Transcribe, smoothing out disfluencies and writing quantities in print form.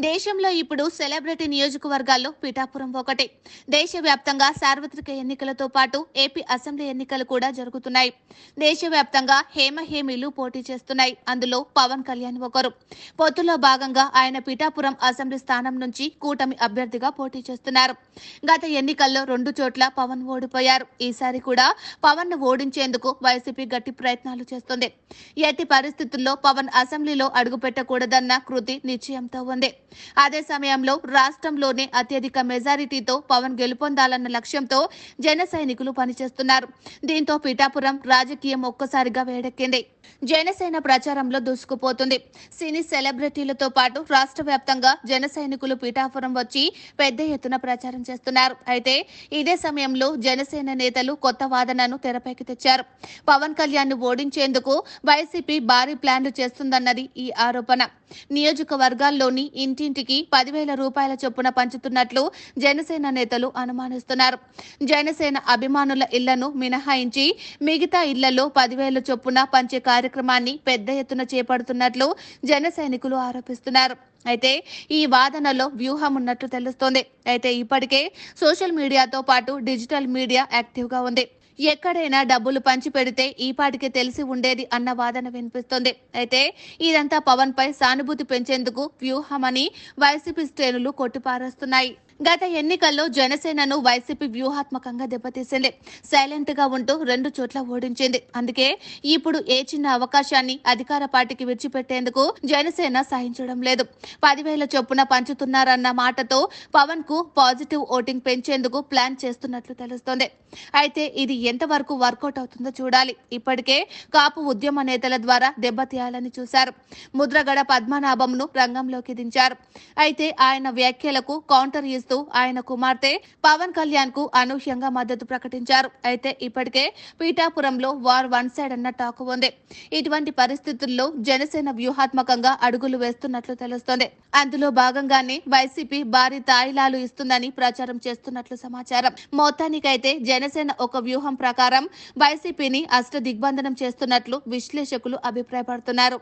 దేశంలో ఇప్పుడు సెలబ్రిటీ నియోజకవర్గాల్లో పిఠాపురం ఒకటి. దేశవ్యాప్తంగా సార్వత్రిక ఎన్నికలతో పాటు ఏపీ అసెంబ్లీ ఎన్నికలు కూడా జరుగుతున్నాయి. దేశవ్యాప్తంగా హేమహేమీలు పోటీ చేస్తున్నాయి. అందులో పవన్ కళ్యాణ్ ఒకరు. పొత్తులో భాగంగా ఆయన పిఠాపురం అసెంబ్లీ స్థానం నుంచి కూటమి అభ్యర్థిగా పోటీ చేస్తున్నారు. గత ఎన్నికల్లో 2 చోట్ల పవన్ ఓడిపోయారు. ఈసారి కూడా పవన్ ను ఓడించేందుకు వైసీపీ గట్టి ప్రయత్నాలు చేస్తుంది. ఎట్టి పరిస్థితుల్లో పవన్ అసెంబ్లీలో అడుగుపెట్టకూడదన్న కృతి నిశ్చయంతో ఉంది. అదే సమయంలో రాష్ట్రంలోనే అత్యధిక మెజారిటీతో పవన్ గెలుపొందాలన్న లక్ష్యంతో జన సైనికులు పనిచేస్తున్నారు. దీంతో పిఠాపురం రాజకీయం ఒక్కసారిగా వేడెక్కింది. జనసేన ప్రచారంలో దూసుకుపోతుంది. సినీ సెలబ్రిటీలతో పాటు రాష్ట్ర వ్యాప్తంగా జన సైనికులు పిఠాపురం వచ్చి పెద్ద ఎత్తున ప్రచారం చేస్తున్నారు. అయితే ఇదే సమయంలో జనసేన నేతలు కొత్త వాదనను తెరపైకి తెచ్చారు. పవన్ కళ్యాణ్ ను ఓడించేందుకు వైసీపీ భారీ ప్లాన్లు చేస్తుందన్నది ఈ ఆరోపణ. నియోజకవర్గాల్లోని ఇంటింటికి 10,000 రూపాయల చొప్పున పంచుతున్నట్లు జనసేన నేతలు అనుమానిస్తున్నారు. జనసేన అభిమానుల ఇళ్లను మినహాయించి మిగతా ఇళ్లలో 10,000 చొప్పున పంచే కార్యక్రమాన్ని పెద్ద ఎత్తున చేపడుతున్నట్లు జన సైనికులు ఆరోపిస్తున్నారు. అయితే ఈ వాదనలో వ్యూహం ఉన్నట్లు తెలుస్తోంది. అయితే ఇప్పటికే సోషల్ మీడియాతో పాటు డిజిటల్ మీడియా యాక్టివ్ గా ఉంది. ఎక్కడైనా డబ్బులు పంచి పెడితే ఈపాటికి తెలిసి ఉండేది అన్న వాదన వినిపిస్తోంది. అయితే ఇదంతా పవన్ పై సానుభూతి పెంచేందుకు వ్యూహమని వైసీపీ శ్రేణులు కొట్టిపారేస్తున్నాయి. గత ఎన్నికల్లో జనసేనను వైసీపీ వ్యూహాత్మకంగా దెబ్బతీసింది. సైలెంట్ గా ఉంటూ 2 చోట్ల ఓడించింది. అందుకే ఇప్పుడు ఏ చిన్న అవకాశాన్ని అధికార పార్టీకి విడిచిపెట్టేందుకు జనసేన సహించడం లేదు. 10,000 చొప్పున పంచుతున్నారన్న మాటతో పవన్ కు పాజిటివ్ ఓటింగ్ పెంచేందుకు ప్లాన్ చేస్తున్నట్లు తెలుస్తోంది. అయితే ఇది ఎంతవరకు వర్కౌట్ అవుతుందో చూడాలి. ఇప్పటికే కాపు ఉద్యమ నేతల ద్వారా దెబ్బతీయాలని చూశారు. ముద్రగడ పద్మనాభంను రంగంలోకి దించారు. అయితే ఆయన వ్యాఖ్యలకు కౌంటర్ ఇస్తూ ఆయన కుమార్తె పవన్ కళ్యాణ్ కు అనూహ్యంగా మద్దతు ప్రకటించారు. అయితే ఇప్పటికే పీఠాపురంలో వార్ వన్ సైడ్ అన్న టాక్ ఉంది. ఇటువంటి పరిస్థితుల్లో జనసేన వ్యూహాత్మకంగా అడుగులు వేస్తున్నట్లు తెలుస్తోంది. అందులో భాగంగానే వైసీపీ భారీ తాయిలాలు ఇస్తుందని ప్రచారం చేస్తున్నట్లు సమాచారం. మొత్తానికైతే జనసేన ఒక వ్యూహం ప్రకారం వైసీపీని అష్ట దిగ్బంధనం చేస్తున్నట్లు విశ్లేషకులు అభిప్రాయపడుతున్నారు.